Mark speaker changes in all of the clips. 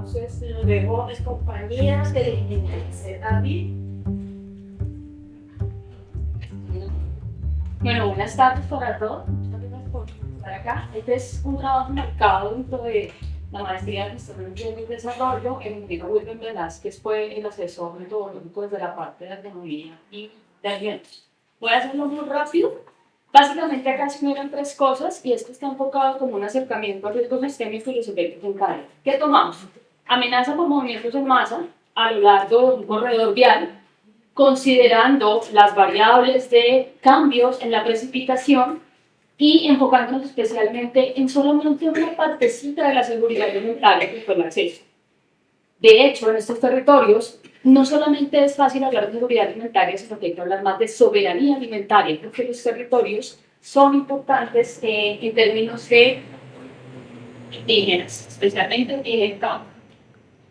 Speaker 1: Entonces, luego es compañías de David. Bueno, buenas tardes para todos. Muchas gracias por estar acá. Este es un trabajo marcado dentro de la maestría en Gestión y Desarrollo. El ingeniero William Velázquez fue el asesor metodológico desde la parte de economía y de alimentos. Voy a hacerlo muy rápido. Básicamente acá se miran tres cosas y esto está enfocado como un acercamiento al riesgo sistémico y los efectos en cadena. ¿Qué tomamos? Amenaza por movimientos en masa a lo largo de un corredor vial, considerando las variables de cambios en la precipitación y enfocándonos especialmente en solamente una partecita de la seguridad alimentaria, que fue el acceso. De hecho, en estos territorios no solamente es fácil hablar de seguridad alimentaria, sino que hay que hablar más de soberanía alimentaria, porque los territorios son importantes en términos de indígenas, especialmente indígenas.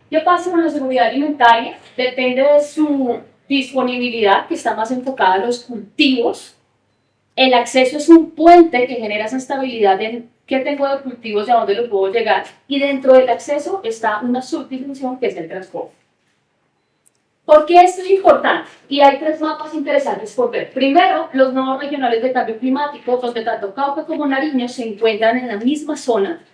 Speaker 1: ¿Qué pasa con la seguridad alimentaria? Depende de su disponibilidad, que está más enfocada a los cultivos. El acceso es un puente que genera esa estabilidad en qué tengo de cultivos y a dónde los puedo llegar. Y dentro del acceso está una subdimensión que es el transporte. ¿Por qué esto es importante? Y hay tres mapas interesantes por ver. Primero, los nodos regionales de cambio climático, donde tanto Cauca como Nariño se encuentran en la misma zona.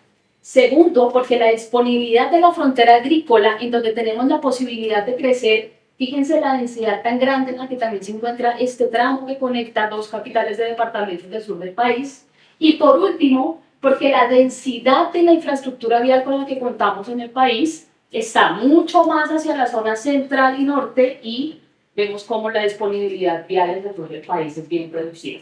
Speaker 1: Segundo, porque la disponibilidad de la frontera agrícola, en donde tenemos la posibilidad de crecer, fíjense la densidad tan grande en la que también se encuentra este tramo que conecta dos capitales de departamentos del sur del país. Y por último, porque la densidad de la infraestructura vial con la que contamos en el país está mucho más hacia la zona central y norte y vemos cómo la disponibilidad vial en el sur del país es bien reducida.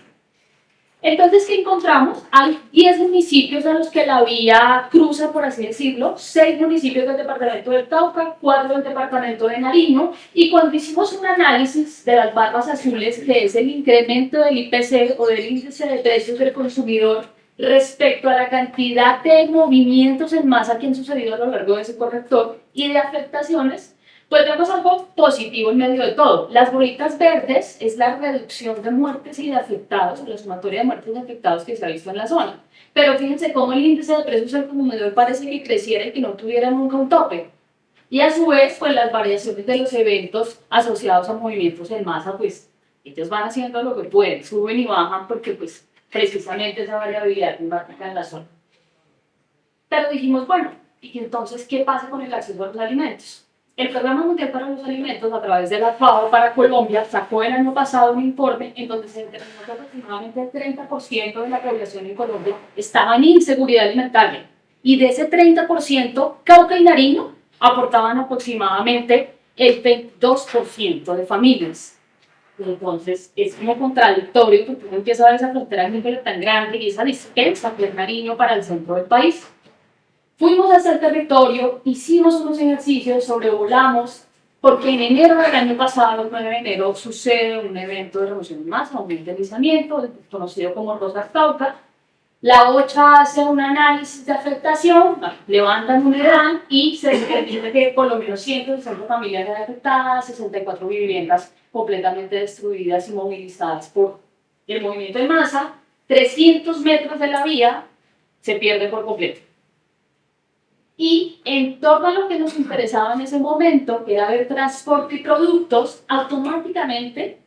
Speaker 1: Entonces, ¿qué encontramos? Hay 10 municipios a los que la vía cruza, por así decirlo, 6 municipios del departamento del Cauca, 4 del departamento de Nariño, y cuando hicimos un análisis de las barras azules, que es el incremento del IPC o del índice de precios del consumidor respecto a la cantidad de movimientos en masa que han sucedido a lo largo de ese corrector y de afectaciones, pues vemos algo positivo en medio de todo. Las bolitas verdes es la reducción de muertes y de afectados, la sumatoria de muertes y de afectados que se ha visto en la zona. Pero fíjense cómo el índice de precios del consumidor parece que creciera y que no tuviera nunca un tope. Y a su vez, pues las variaciones de los eventos asociados a movimientos en masa, pues ellos van haciendo lo que pueden, suben y bajan porque pues precisamente esa variabilidad climática en la zona. Pero dijimos, bueno, ¿y entonces qué pasa con el acceso a los alimentos? El Programa Mundial para los Alimentos, a través de la FAO para Colombia, sacó el año pasado un informe en donde se determinó que aproximadamente el 30% de la población en Colombia estaba en inseguridad alimentaria. Y de ese 30%, Cauca y Nariño aportaban aproximadamente el 22% de familias. Entonces, es como contradictorio porque uno empieza a ver esa frontera agrícola tan grande y esa dispensa que es Nariño para el centro del país. Fuimos hasta el territorio, hicimos unos ejercicios, sobrevolamos, porque en enero del año pasado, el 9 de enero, sucede un evento de reducción en masa, un deslizamiento, conocido como Rosas Cauca. La OCHA hace un análisis de afectación, levantan un EDAN y se determina que por lo menos 160 familias afectadas, 64 viviendas completamente destruidas y movilizadas por el movimiento de masa, 300 metros de la vía se pierde por completo. Y en torno a lo que nos interesaba en ese momento, que era ver transporte y productos, automáticamente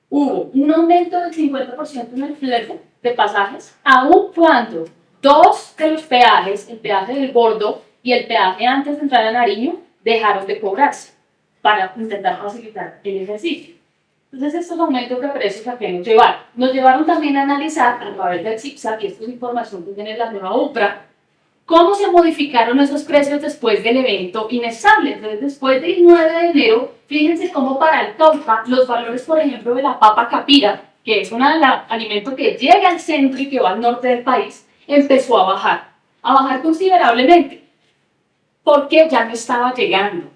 Speaker 1: hubo un aumento del 50% en el flete de pasajes, aun cuando dos de los peajes, el peaje del Bordo y el peaje antes de entrar a Nariño, dejaron de cobrarse para intentar facilitar el ejercicio. Entonces, estos aumentos de precios a qué nos llevaron? Nos llevaron también a analizar, a través del CIPSA, y esto es información que tiene la nueva UPRA, ¿cómo se modificaron esos precios después del evento inestable? Entonces, después del 9 de enero, fíjense cómo para el Cauca, los valores, por ejemplo, de la papa capira, que es un alimento que llega al centro y que va al norte del país, empezó a bajar considerablemente, porque ya no estaba llegando.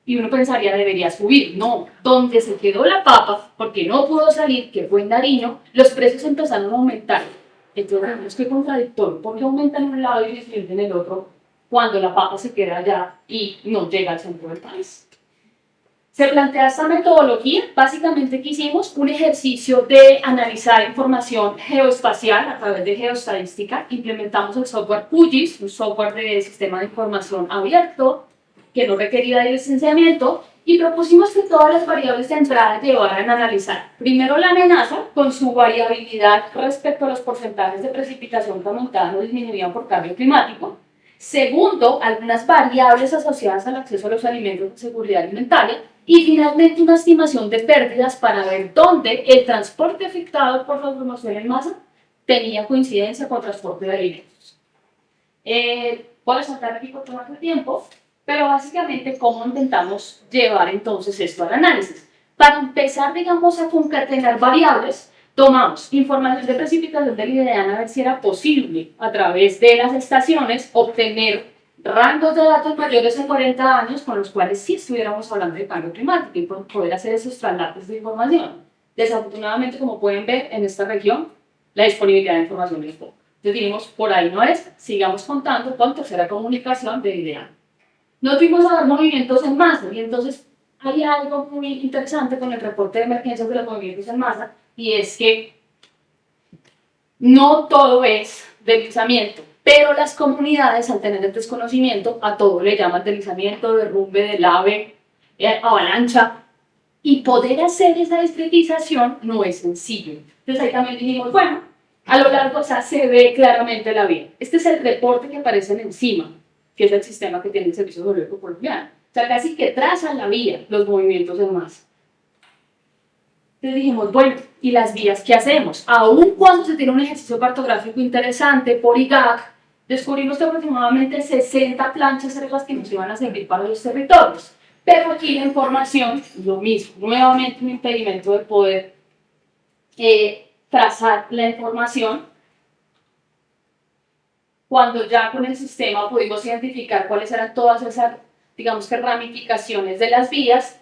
Speaker 1: Y uno pensaría, debería subir. No, donde se quedó la papa, porque no pudo salir, que fue en Nariño, los precios empezaron a aumentar. Entonces, es que contradictorio, porque aumenta en un lado y disminuye en el otro cuando la papa se queda allá y no llega al centro del país. Se plantea esta metodología, básicamente que hicimos un ejercicio de analizar información geoespacial a través de geoestadística, implementamos el software QGIS, un software de sistema de información abierto, que no requería de licenciamiento, y propusimos que todas las variables de entrada llevaran a analizar primero la amenaza con su variabilidad respecto a los porcentajes de precipitación que aumentaban o disminuían por cambio climático. Segundo, algunas variables asociadas al acceso a los alimentos de seguridad alimentaria. Y finalmente una estimación de pérdidas para ver dónde el transporte afectado por la promoción en masa tenía coincidencia con transporte de alimentos. Voy a saltar aquí por tomar el tiempo, pero básicamente cómo intentamos llevar entonces esto al análisis. Para empezar, digamos, a concatenar variables, tomamos información de precipitación del IDEAN a ver si era posible a través de las estaciones obtener rangos de datos mayores a 40 años con los cuales sí estuviéramos hablando de cambio climático y poder hacer esos traslados de información. Desafortunadamente, como pueden ver en esta región, la disponibilidad de información es poca. Entonces dijimos, por ahí no es, sigamos contando con tercera comunicación de IDEAN. No tuvimos a ver movimientos en masa, y entonces hay algo muy interesante con el reporte de emergencias de los movimientos en masa, y es que no todo es deslizamiento, pero las comunidades, al tener el desconocimiento, a todo le llaman deslizamiento, derrumbe, delave, avalancha, y poder hacer esa discretización no es sencillo. Entonces ahí también dijimos, bueno, a lo largo, o sea, se ve claramente la vía. Este es el reporte que aparece encima, que es el sistema que tiene el Servicio Geológico Colombiano. O sea, casi que trazan la vía, los movimientos en masa. Entonces dijimos, bueno, ¿y las vías qué hacemos? Aun cuando se tiene un ejercicio cartográfico interesante por IGAC, descubrimos que aproximadamente 60 planchas eran las que nos iban a servir para los territorios. Pero aquí la información, lo mismo, nuevamente un impedimento de poder trazar la información, cuando ya con el sistema pudimos identificar cuáles eran todas esas, digamos que ramificaciones de las vías,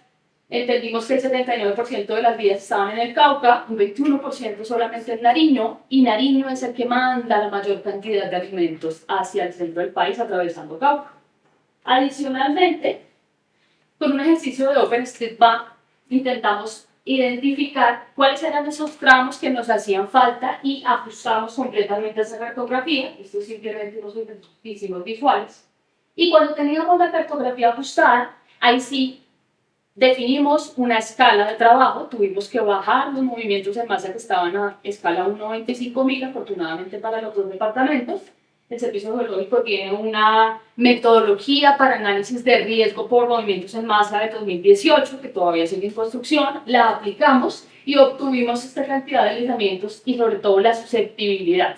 Speaker 1: entendimos que el 79% de las vías estaban en el Cauca, un 21% solamente en Nariño, y Nariño es el que manda la mayor cantidad de alimentos hacia el centro del país atravesando Cauca. Adicionalmente, con un ejercicio de OpenStreetMap intentamos identificar cuáles eran esos tramos que nos hacían falta y ajustamos completamente esa cartografía. Esto simplemente unos ejercicios visuales. Y cuando teníamos la cartografía ajustada, ahí sí definimos una escala de trabajo. Tuvimos que bajar los movimientos en masa que estaban a escala 1.25.000, afortunadamente para los dos departamentos. El Servicio Geológico tiene una metodología para análisis de riesgo por movimientos en masa de 2018, que todavía sigue en construcción, la aplicamos y obtuvimos esta cantidad de deslizamientos y sobre todo la susceptibilidad.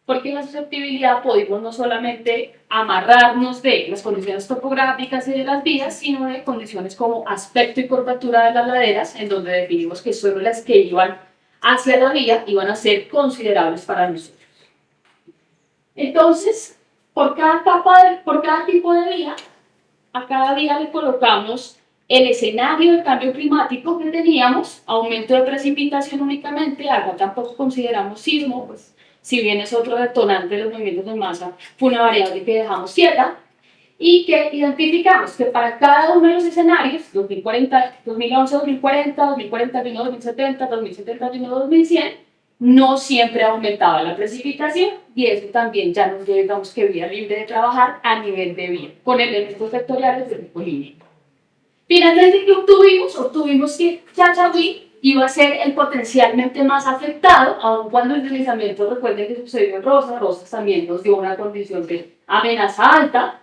Speaker 1: Porque en la susceptibilidad pudimos no solamente amarrarnos de las condiciones topográficas y de las vías, sino de condiciones como aspecto y curvatura de las laderas, en donde definimos que solo las que iban hacia la vía iban a ser considerables para nosotros. Entonces, por cada tipo de vía, a cada vía le colocamos el escenario de cambio climático que teníamos, aumento de precipitación únicamente, acá tampoco consideramos sismo, pues si bien es otro detonante de los movimientos de masa, fue una variable que dejamos ciega, y que identificamos que para cada uno de los escenarios, 2040, 2011, 2040, 2041, 2070, 2071, 2100, no siempre aumentaba la precipitación, y eso también ya nos dio, digamos, que vía libre de trabajar a nivel de vía, con elementos vectoriales de tipo lineal. Finalmente, ¿qué obtuvimos? Obtuvimos que Chachagüí iba a ser el potencialmente más afectado, aun cuando el deslizamiento, recuerden que sucedió en Rosas también nos dio una condición de amenaza alta.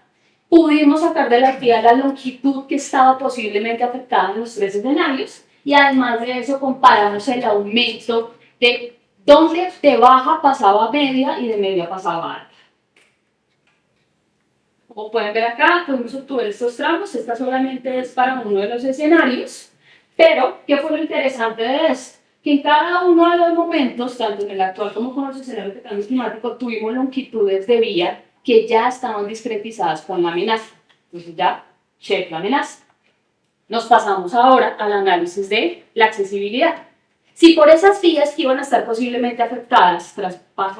Speaker 1: Pudimos sacar de la actividad la longitud que estaba posiblemente afectada en los tres escenarios, y además de eso comparamos el aumento de donde de baja pasaba a media y de media pasaba a alta. Como pueden ver acá, podemos obtener estos tramos. Esta solamente es para uno de los escenarios, pero ¿qué fue lo interesante de esto? Que en cada uno de los momentos, tanto en el actual como con los escenarios de cambio climático, tuvimos longitudes de vía que ya estaban discretizadas con la amenaza. Entonces ya, check la amenaza. Nos pasamos ahora al análisis de la accesibilidad. Si por esas vías que iban a estar posiblemente afectadas,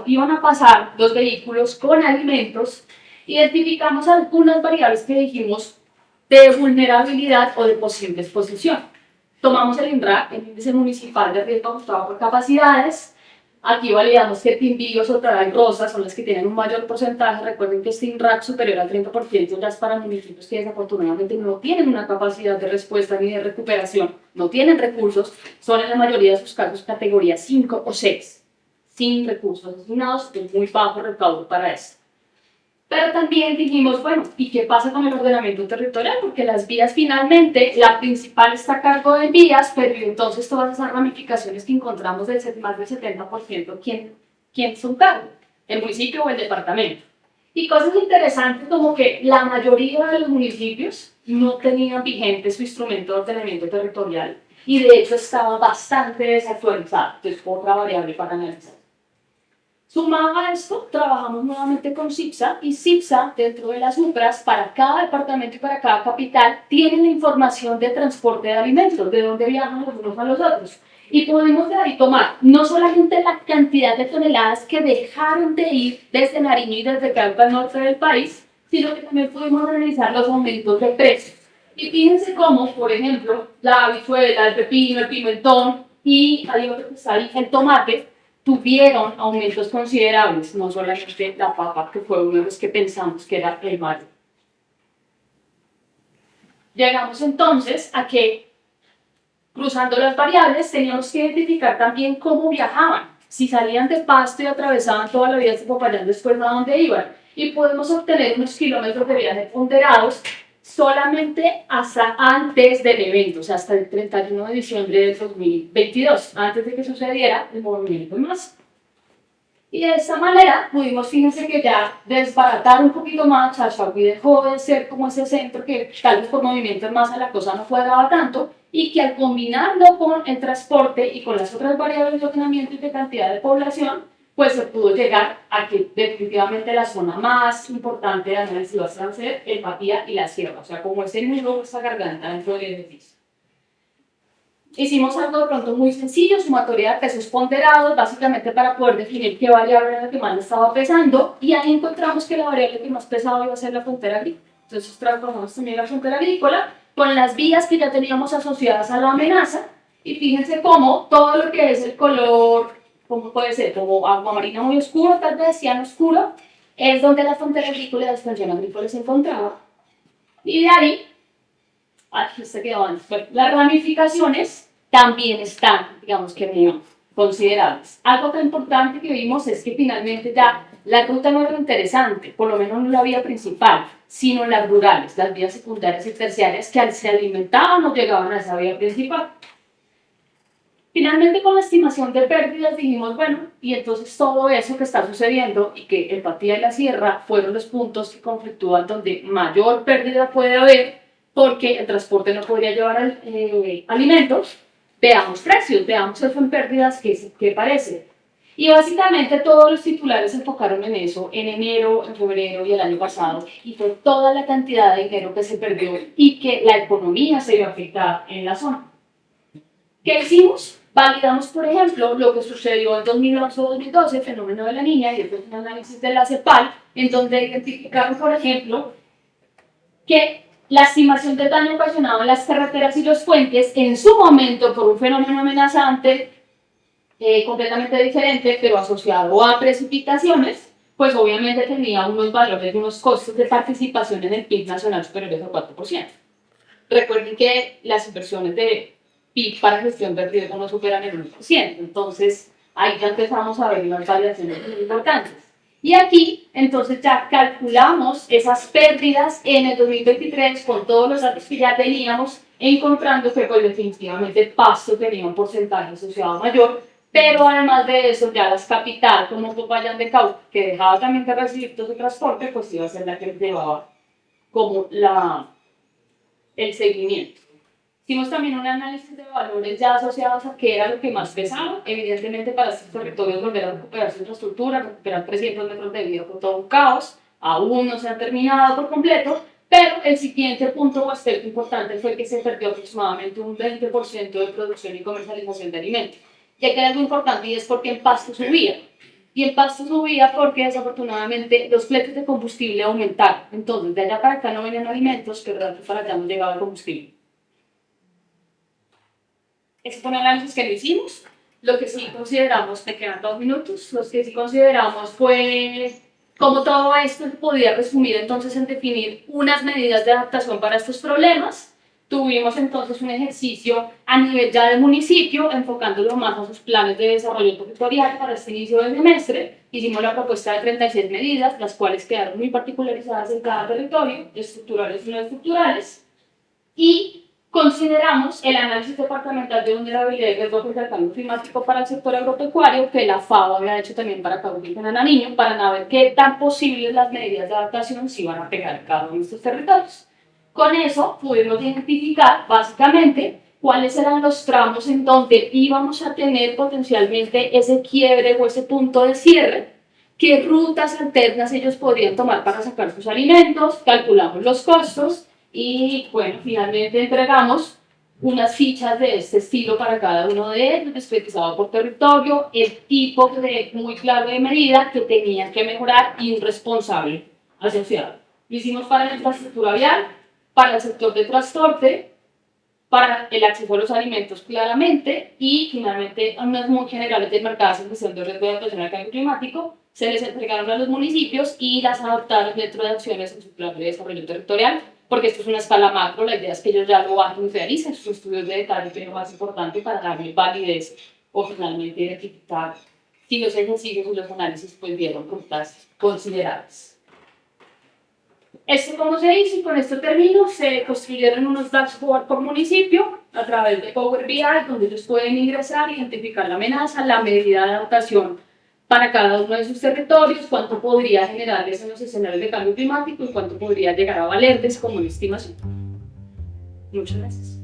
Speaker 1: iban a pasar los vehículos con alimentos, identificamos algunas variables que dijimos de vulnerabilidad o de posible exposición. Tomamos el INRAC, el Índice Municipal de Riesgo Ajustado por Capacidades, Aquí validamos que Timbios o Toral Rosa son las que tienen un mayor porcentaje. Recuerden que este RAC superior al 30% ya es para municipios que desafortunadamente no tienen una capacidad de respuesta ni de recuperación, no tienen recursos, son en la mayoría de sus casos categoría 5 o 6, sin recursos asignados, de muy bajo recaudo para esto. Pero también dijimos, bueno, ¿y qué pasa con el ordenamiento territorial? Porque las vías finalmente, la principal está a cargo de vías, pero entonces todas esas ramificaciones que encontramos del más del 70%, ¿quién son cargo? ¿El municipio o el departamento? Y cosas interesantes como que la mayoría de los municipios no tenían vigente su instrumento de ordenamiento territorial y de hecho estaba bastante desactualizado. Entonces, otra variable para analizar. Sumado a esto, trabajamos nuevamente con CIPSA y CIPSA, dentro de las UPRAS, para cada departamento y para cada capital, tienen la información de transporte de alimentos, de dónde viajan los unos a los otros. Y podemos de ahí tomar no solamente la cantidad de toneladas que dejaron de ir desde Nariño y desde Cauca al norte del país, sino que también pudimos analizar los aumentos de precios. Y fíjense cómo, por ejemplo, la habichuela, el pepino, el pimentón y hay otro que está ahí, el tomate, tuvieron aumentos considerables, no solamente la papa, que fue uno de los que pensamos que era el mayor. Llegamos entonces a que, cruzando las variables, teníamos que identificar también cómo viajaban, si salían de Pasto y atravesaban toda la vía de Popayán después a dónde iban, y podemos obtener unos kilómetros de viaje ponderados solamente hasta antes del evento, o sea, hasta el 31 de diciembre del 2022, antes de que sucediera el movimiento en masa. Y de esta manera pudimos, fíjense que ya desbaratar un poquito más, Chachagüí dejó de ser como ese centro que tal vez por movimiento en masa la cosa no cuadraba tanto, y que al combinarlo con el transporte y con las otras variables de ordenamiento y de cantidad de población, pues se pudo llegar a que definitivamente la zona más importante de análisis va a ser el Patía y la Sierra, o sea, como ese nudo, esa garganta dentro del edificio. Hicimos algo de pronto muy sencillo, sumatoria de pesos ponderados, básicamente para poder definir qué variable era la que más estaba pesando, y ahí encontramos que la variable que más pesaba iba a ser la frontera agrícola. Entonces transformamos también la frontera agrícola con las vías que ya teníamos asociadas a la amenaza, y fíjense cómo todo lo que es el color, como puede ser, como agua marina muy oscuro, tal vez ciano oscuro, es donde la frontera agrícola y la extensión agrícola se encontraba. Y de ahí, se quedó antes. Bueno, las ramificaciones también están, digamos que muy considerables. Algo tan importante que vimos es que finalmente ya la ruta no era interesante, por lo menos no la vía principal, sino las rurales, las vías secundarias y terciarias que se alimentaban o llegaban a esa vía principal. Finalmente, con la estimación de pérdidas dijimos, bueno, y entonces todo eso que está sucediendo y que el Patía y la Sierra fueron los puntos que conflictúan donde mayor pérdida puede haber porque el transporte no podría llevar alimentos, veamos precios, veamos eso en pérdidas, ¿qué parece? Y básicamente todos los titulares se enfocaron en eso, en enero, en febrero y el año pasado, y fue toda la cantidad de dinero que se perdió y que la economía se vio afectada en la zona. ¿Qué hicimos? Validamos, por ejemplo, lo que sucedió en 2011-2012, el fenómeno de la niña, y después un análisis de la CEPAL, en donde identificaron, por ejemplo, que la estimación del daño ocasionado en las carreteras y los puentes, en su momento, por un fenómeno amenazante, completamente diferente, pero asociado a precipitaciones, pues obviamente tenía unos valores, unos costos de participación en el PIB nacional superiores al 4%. Recuerden que las inversiones de PIB para gestión del riesgo no superan el 1%, entonces ahí ya empezamos a ver unas variaciones muy importantes. Y aquí, entonces ya calculamos esas pérdidas en el 2023 con todos los datos que ya teníamos, encontrando que pues definitivamente Pasto tenía un porcentaje asociado mayor, pero además de eso ya las capitales como Popayán de Cauca, que dejaba también que recibir todo su transporte, pues iba a ser la que llevaba como el seguimiento. Hicimos también un análisis de valores ya asociados a qué era lo que más pesaba. Evidentemente, para estos territorios volver a recuperar su infraestructura, recuperar 300 metros de vida con todo un caos, aún no se ha terminado por completo, pero el siguiente punto o aspecto importante fue que se perdió aproximadamente un 20% de producción y comercialización de alimentos. Ya que era algo importante y es porque el pasto subía. Y el pasto subía porque desafortunadamente los fletes de combustible aumentaron. Entonces, de allá para acá no venían alimentos, pero de allá para allá no llegaba el combustible. Ese fue un análisis que lo hicimos. Lo que sí consideramos, te quedan 2 minutos, lo que sí consideramos fue cómo todo esto se podía resumir entonces en definir unas medidas de adaptación para estos problemas. Tuvimos entonces un ejercicio a nivel ya del municipio, enfocándolo más a sus planes de desarrollo territorial para este inicio del semestre. Hicimos la propuesta de 36 medidas, las cuales quedaron muy particularizadas en cada territorio, estructurales y no estructurales. Y consideramos el análisis departamental de vulnerabilidad y riesgo frente al cambio climático para el sector agropecuario, que la FAO había hecho también para Cabo y Nariño, para ver qué tan posibles las medidas de adaptación se iban a pegar en cada uno de estos territorios. Con eso pudimos identificar básicamente cuáles eran los tramos en donde íbamos a tener potencialmente ese quiebre o ese punto de cierre, qué rutas alternas ellos podrían tomar para sacar sus alimentos, calculamos los costos y bueno, finalmente entregamos unas fichas de este estilo para cada uno de ellos, especificado por territorio, el tipo de, muy claro de medida que tenían que mejorar y un responsable asociado. Lo hicimos para la infraestructura vial, para el sector de transporte, para el acceso a los alimentos claramente y finalmente unas muy generales de marcadas en cuestión de riesgo de adaptación al cambio climático se les entregaron a los municipios y las adoptaron dentro de acciones en su plan de desarrollo territorial, porque esto es una escala macro, la idea es que ellos ya lo bajen y realicen sus estudios de detalle, pero más importante para darle validez o finalmente identificar si los ejercicios y los análisis pues dieron rutas considerables. Esto cómo se hizo y con esto termino, se construyeron unos dashboards por municipio a través de Power BI, donde ellos pueden ingresar, identificar la amenaza, la medida de adaptación para cada uno de sus territorios, cuánto podría generarles en los escenarios de cambio climático y cuánto podría llegar a valerles como una estimación. Muchas gracias.